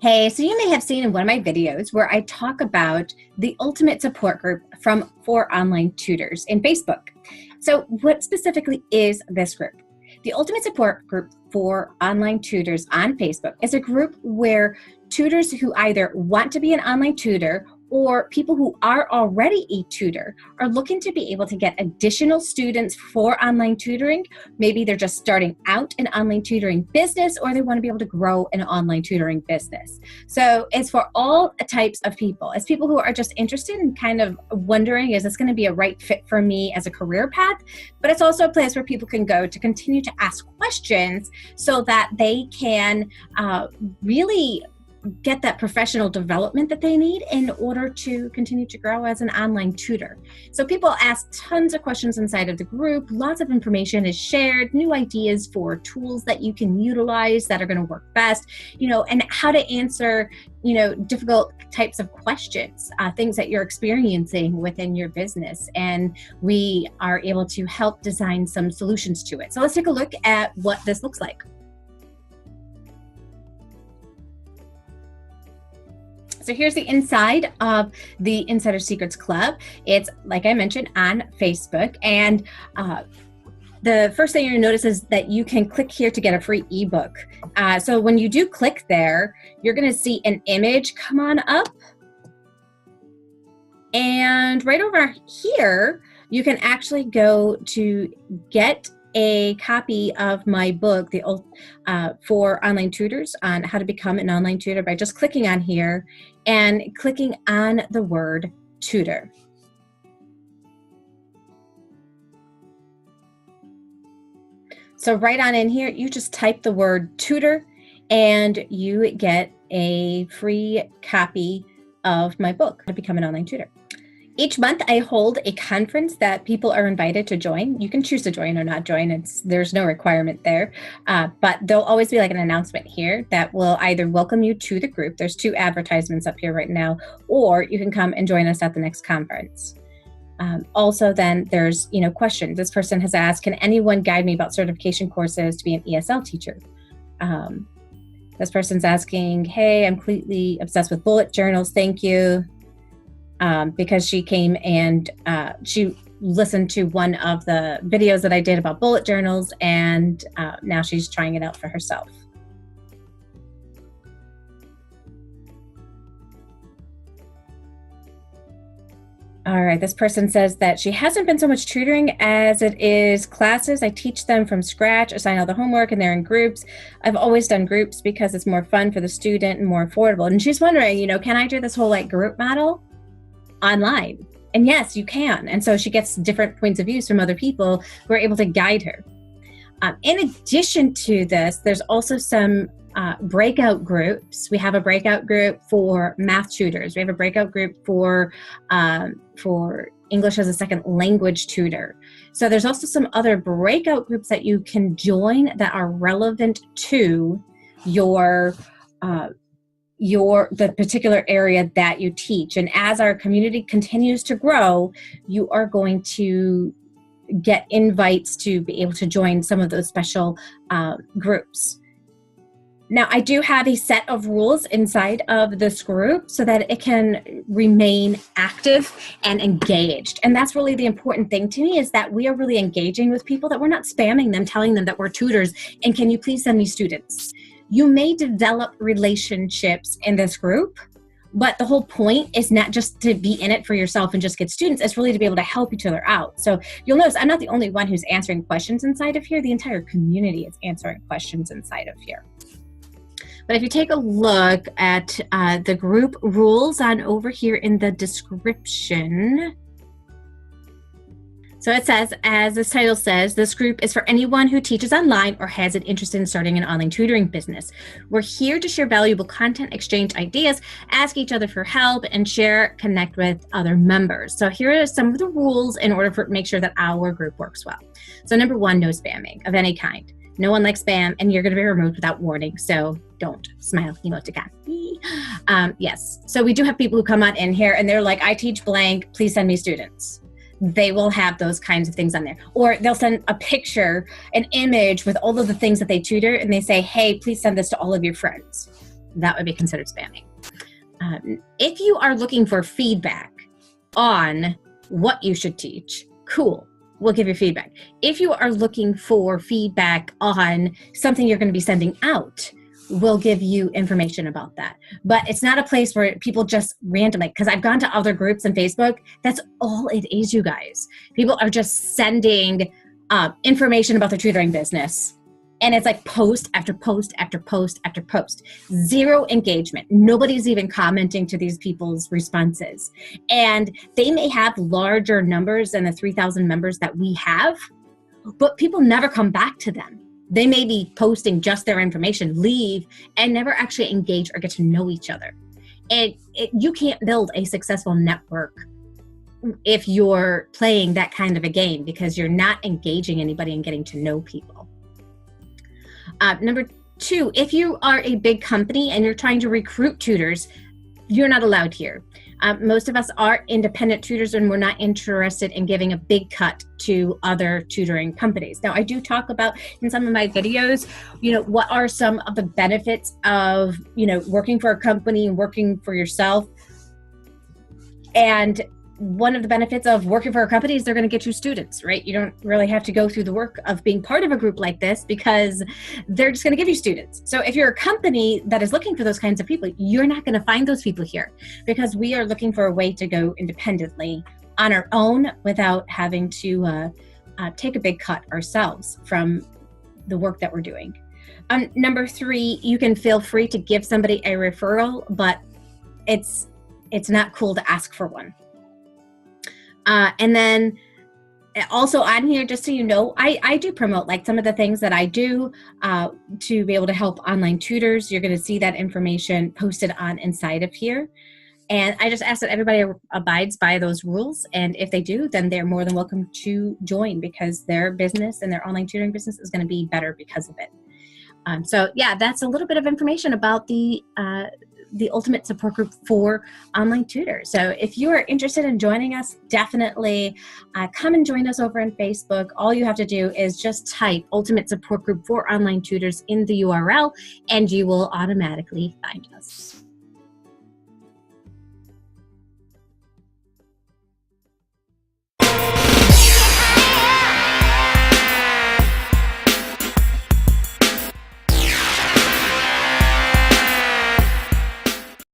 Hey, so you may have seen in one of my videos where I talk about the ultimate support group for online tutors in Facebook. So what specifically is this group? The ultimate support group for online tutors on Facebook is a group where tutors who either want to be an online tutor or people who are already a tutor are looking to be able to get additional students for online tutoring. Maybe they're just starting out an online tutoring business, or they want to be able to grow an online tutoring business. So it's for all types of people. It's people who are just interested and kind of wondering, is this going to be a right fit for me as a career path? But it's also a place where people can go to continue to ask questions so that they can really get that professional development that they need in order to continue to grow as an online tutor. So people ask tons of questions inside of the group. Lots of information is shared, new ideas for tools that you can utilize that are going to work best, and how to answer, difficult types of questions, things that you're experiencing within your business. And we are able to help design some solutions to it. So let's take a look at what this looks like. So here's the inside of the Insider Secrets Club. It's, like I mentioned, on Facebook. And the first thing you're going to notice is that you can click here to get a free ebook. So when you do click there, you're going to see an image come on up. And right over here, you can actually go to get a copy of my book, for online tutors, on how to become an online tutor, by just clicking on here and clicking on the word tutor. So right on in here, you just type the word tutor and you get a free copy of my book, How to Become an Online Tutor. Each month I hold a conference that people are invited to join. You can choose to join or not join. There's no requirement there, but there'll always be like an announcement here that will either welcome you to the group. There's 2 advertisements up here right now, or you can come and join us at the next conference. Also then there's, questions. This person has asked, can anyone guide me about certification courses to be an ESL teacher? This person's asking, hey, I'm completely obsessed with bullet journals. Thank you. Because she came and she listened to one of the videos that I did about bullet journals, and now she's trying it out for herself. All right, this person says that she hasn't been so much tutoring as it is classes. I teach them from scratch, assign all the homework, and they're in groups. I've always done groups because it's more fun for the student and more affordable. And she's wondering, can I do this whole group model online? And yes, you can. And so she gets different points of views from other people who are able to guide her. In addition to this, there's also some breakout groups. We have a breakout group for math tutors. We have a breakout group for English as a second language tutor. So there's also some other breakout groups that you can join that are relevant to the particular area that you teach. And as our community continues to grow, you are going to get invites to be able to join some of those special groups. Now, I do have a set of rules inside of this group so that it can remain active and engaged. And that's really the important thing to me, is that we are really engaging with people, that we're not spamming them, telling them that we're tutors, and can you please send me students? You may develop relationships in this group, but the whole point is not just to be in it for yourself and just get students. It's really to be able to help each other out. So you'll notice I'm not the only one who's answering questions inside of here. The entire community is answering questions inside of here. But if you take a look at the group rules on over here in the description, so it says, as this title says, this group is for anyone who teaches online or has an interest in starting an online tutoring business. We're here to share valuable content, exchange ideas, ask each other for help, and connect with other members. So here are some of the rules in order to make sure that our group works well. So number 1, no spamming of any kind. No one likes spam, and you're going to be removed without warning, so don't. Smile emoticon. Yes. So we do have people who come on in here, and they're like, I teach blank, please send me students. They will have those kinds of things on there. Or they'll send a picture, an image with all of the things that they tutor, and they say, hey, please send this to all of your friends. that would be considered spamming. If you are looking for feedback on what you should teach, cool, we'll give you feedback. If you are looking for feedback on something you're going to be sending out, we'll give you information about that. But it's not a place where people just randomly, because I've gone to other groups on Facebook, that's all it is, you guys. People are just sending information about their tutoring business. And it's like post after post after post after post. Zero engagement. Nobody's even commenting to these people's responses. And they may have larger numbers than the 3,000 members that we have, but people never come back to them. They may be posting just their information, leave, and never actually engage or get to know each other. And you can't build a successful network if you're playing that kind of a game, because you're not engaging anybody and getting to know people. Number two, if you are a big company and you're trying to recruit tutors, you're not allowed here. Most of us are independent tutors, and we're not interested in giving a big cut to other tutoring companies. Now, I do talk about in some of my videos, what are some of the benefits of, working for a company and working for yourself. And one of the benefits of working for a company is they're going to get you students, right? You don't really have to go through the work of being part of a group like this, because they're just going to give you students. So if you're a company that is looking for those kinds of people, you're not going to find those people here, because we are looking for a way to go independently on our own without having to take a big cut ourselves from the work that we're doing. Number three, you can feel free to give somebody a referral, but it's not cool to ask for one. And then also on here, just so you know, I do promote like some of the things that I do to be able to help online tutors. You're going to see that information posted on inside of here. And I just ask that everybody abides by those rules. And if they do, then they're more than welcome to join, because their business and their online tutoring business is going to be better because of it. So yeah, that's a little bit of information about the Ultimate Support Group for Online Tutors. So if you are interested in joining us, definitely come and join us over on Facebook. All you have to do is just type Ultimate Support Group for Online Tutors in the URL, and you will automatically find us.